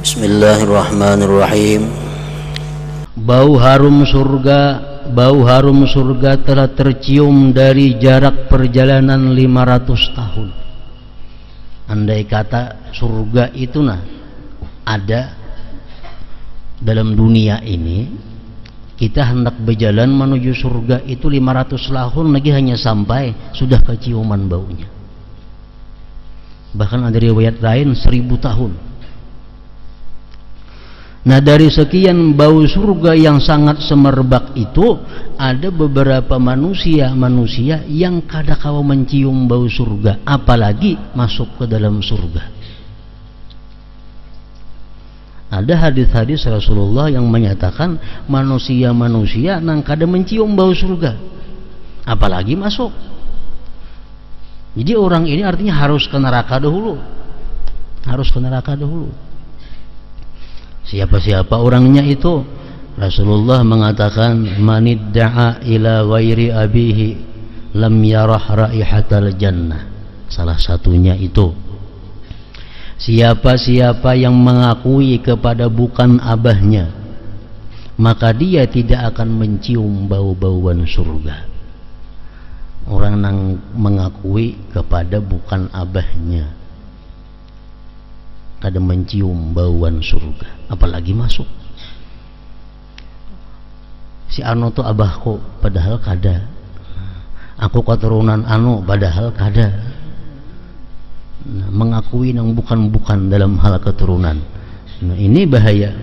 Bismillahirrahmanirrahim. Bau harum surga telah tercium dari jarak perjalanan 500 tahun. Andai kata surga itu ada dalam dunia ini, kita hendak berjalan menuju surga itu 500 tahun lagi hanya sampai sudah keciuman baunya. Bahkan ada riwayat lain 1000 tahun. Nah, dari sekian bau surga yang sangat semerbak itu, ada beberapa manusia yang kadangkala mencium bau surga, apalagi masuk ke dalam surga. Ada hadis-hadis Rasulullah yang menyatakan manusia nang kada mencium bau surga, apalagi masuk. Jadi orang ini artinya harus ke neraka dahulu. Siapa orangnya itu? Rasulullah mengatakan, manidda'a ila ghairi abihi lam yarah raihatal jannah. Salah satunya itu, siapa yang mengakui kepada bukan abahnya, maka dia tidak akan mencium bau-bauan surga. Orang yang mengakui kepada bukan abahnya kada mencium bauan surga, apalagi masuk. Si anu tu abahku, padahal kada. Aku keturunan anu, padahal kada. Nah, mengakui yang bukan dalam hal keturunan. Nah, ini bahaya.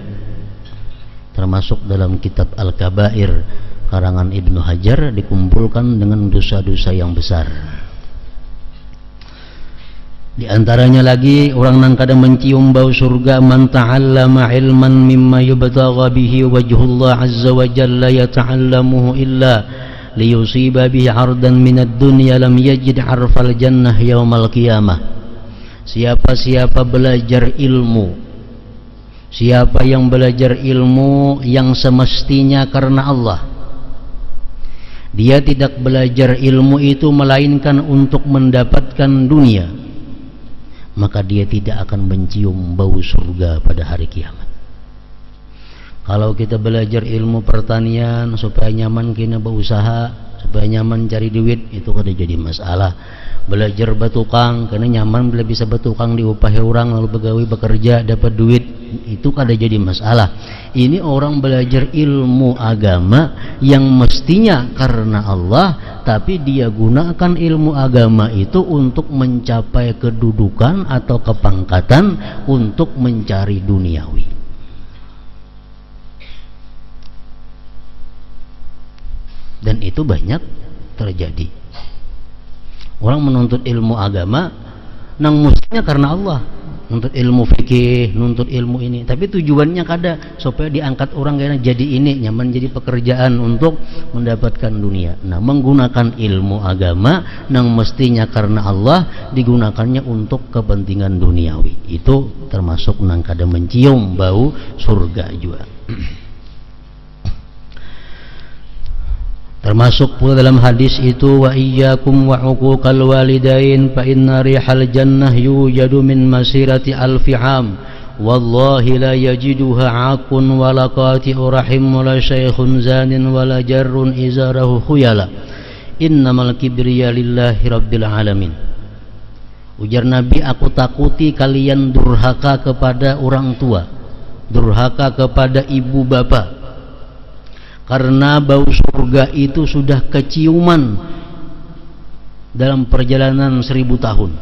Termasuk dalam kitab Al-Kabair karangan Ibnu Hajar, dikumpulkan dengan dosa-dosa yang besar. Di antaranya lagi, orang nang kada mencium bau surga, man ta'allama ilman mimma yubtagha bihi wajhullah azza wa jalla yata'allamuhu illa liyusiba bihi 'ardan minad dunya lam yajid 'arfal jannah yaumal qiyamah. Siapa belajar ilmu, siapa yang belajar ilmu yang semestinya karena Allah, dia tidak belajar ilmu itu melainkan untuk mendapatkan dunia, maka dia tidak akan mencium bau surga pada hari kiamat. Kalau kita belajar ilmu pertanian supaya nyaman kita berusaha, supaya nyaman cari duit, itu kada jadi masalah. Belajar bertukang karena nyaman bila bisa bertukang diupahi orang, lalu pegawai bekerja dapat duit, itu kada jadi masalah. Ini orang belajar ilmu agama yang mestinya karena Allah, tapi dia gunakan ilmu agama itu untuk mencapai kedudukan atau kepangkatan, untuk mencari duniawi. Dan itu banyak terjadi. Orang menuntut ilmu agama nang mestinya karena Allah, nuntut ilmu fikih, nuntut ilmu ini, tapi tujuannya kada supaya diangkat orang kena jadi ini, nyaman jadi pekerjaan untuk mendapatkan dunia. Nah, menggunakan ilmu agama nang mestinya karena Allah, digunakannya untuk kepentingan duniawi, itu termasuk nang kada mencium bau surga juga. Termasuk pula dalam hadis itu, wa iyyakum wa uquqal walidain fa inna rihal jannah yujadu min masirati alfi am wallahi la yajiduha aqun wala qati'u rahim wala syaikhun zanin wala jarrun izarahu khuyala innamal kibriya lillahi rabbil alamin. Ujar Nabi, aku takuti kalian durhaka kepada orang tua, durhaka kepada ibu bapa, karena bau surga itu sudah keciuman dalam perjalanan 1000 tahun.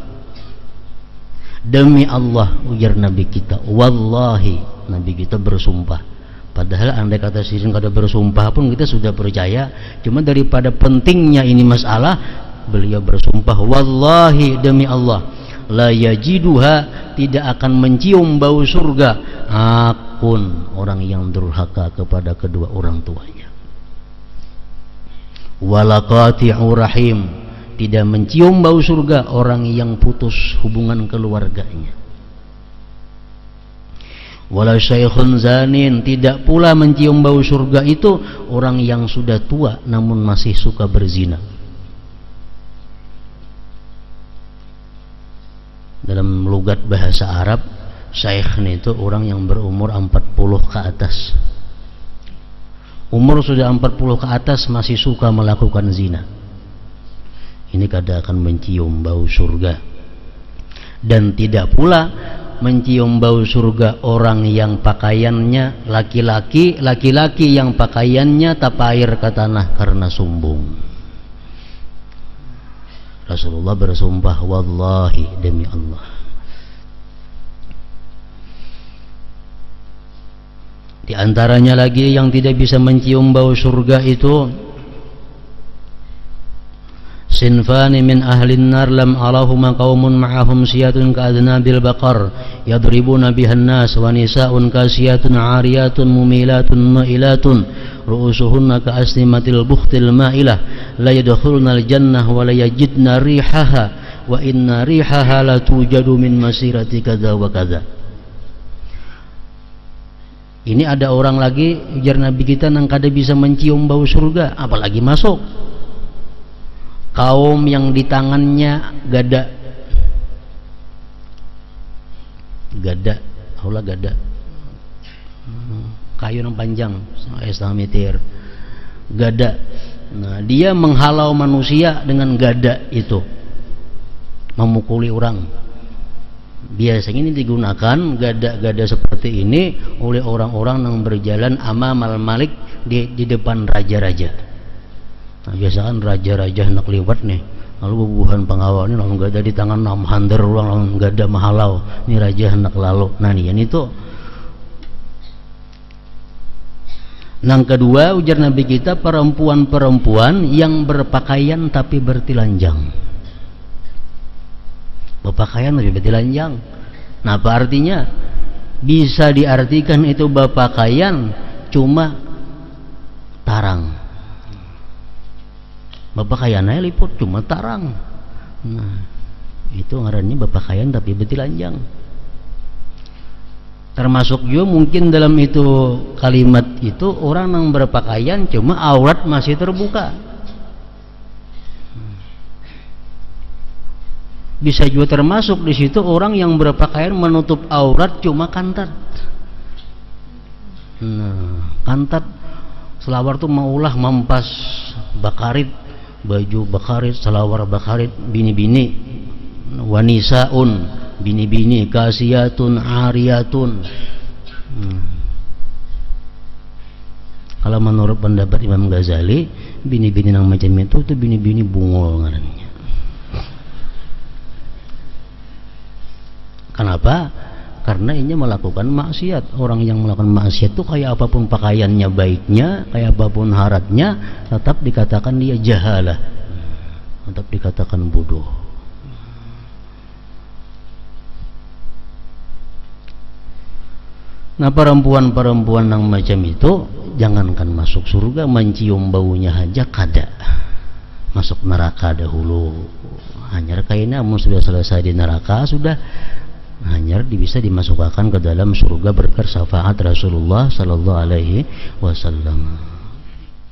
Demi Allah, ujar Nabi kita, wallahi, Nabi kita bersumpah. Padahal andai kata sirin kada bersumpah pun kita sudah percaya. Cuma daripada pentingnya ini masalah, beliau bersumpah, wallahi, demi Allah, la yajiduha, tidak akan mencium bau surga akun, orang yang durhaka kepada kedua orang tuanya, wala qati'u rahim, tidak mencium bau surga orang yang putus hubungan keluarganya, wala syaikhun zanin, tidak pula mencium bau surga itu orang yang sudah tua namun masih suka berzina. Dalam lugat bahasa Arab Syekh itu orang yang berumur 40 ke atas. Umur sudah 40 ke atas masih suka melakukan zina. Ini kada akan mencium bau surga. Dan tidak pula mencium bau surga orang yang pakaiannya laki-laki yang pakaiannya tapair ke tanah karena sombong. Rasulullah bersumpah, wallahi, demi Allah, di antaranya lagi yang tidak bisa mencium bau surga itu sinfani min ahlin nar lam arahuma qaumun ma'ahum siyatun ka'adnabil baqar yadribuna bihan nas wa nisa'un kasiyatun 'ariyatun mumilatun ma'ilatun ru'usuhunna ka'asnimatil bukhtil ma'ilah la yadkhulunal jannah wa la yajidna rihaha wa inna rihaha la tujadu min masirati kadza wa kadza. Ini ada orang lagi ujar Nabi kita nang kada bisa mencium bau surga apalagi masuk. Kaum yang di tangannya gada kayu yang panjang setengah meter gada. Nah, dia menghalau manusia dengan gada itu, memukuli orang. Biasanya ini digunakan gada-gada seperti ini oleh orang-orang yang berjalan amamal malik di depan raja-raja. Nah, biasa kan raja-raja hendak lewat nih, lalu bubuhan pengawal ini langsung gada di tangan hander ulang langsung gada mahalau. Ini raja hendak lalu. Nah, ini tuh. Yang kedua ujar Nabi kita perempuan-perempuan yang berpakaian tapi bertelanjang. Berpakaian tapi bertelanjang. Nah, apa artinya? Bisa diartikan itu berpakaian cuma tarang. Berpakaiannya liput cuma tarang. Nah, itu ngarannya berpakaian tapi bertelanjang. Termasuk juga mungkin dalam itu kalimat itu orang yang berpakaian cuma aurat masih terbuka. Bisa juga termasuk di situ orang yang berpakaian menutup aurat cuma kantat. Nah, kantat selawar tuh maulah mempas bakarit, baju bakarit, selawar bakarit, bini-bini, wanisaun, bini-bini, kasiyatun, ariyatun. Kalau menurut pendapat Imam Ghazali, bini-bini yang macam itu tuh bini-bini bungol ngarannya. Kenapa? Karena ini melakukan maksiat. Orang yang melakukan maksiat itu kayak apapun pakaiannya baiknya, kayak apapun haratnya, tetap dikatakan dia jahalah, tetap dikatakan bodoh. Nah, perempuan-perempuan yang macam itu jangankan masuk surga, mencium baunya aja kada. Masuk neraka dahulu. Hanya kayaknya sudah selesai di neraka sudah hanya bisa dimasukkan ke dalam surga berkat syafaat Rasulullah sallallahu alaihi wasallam.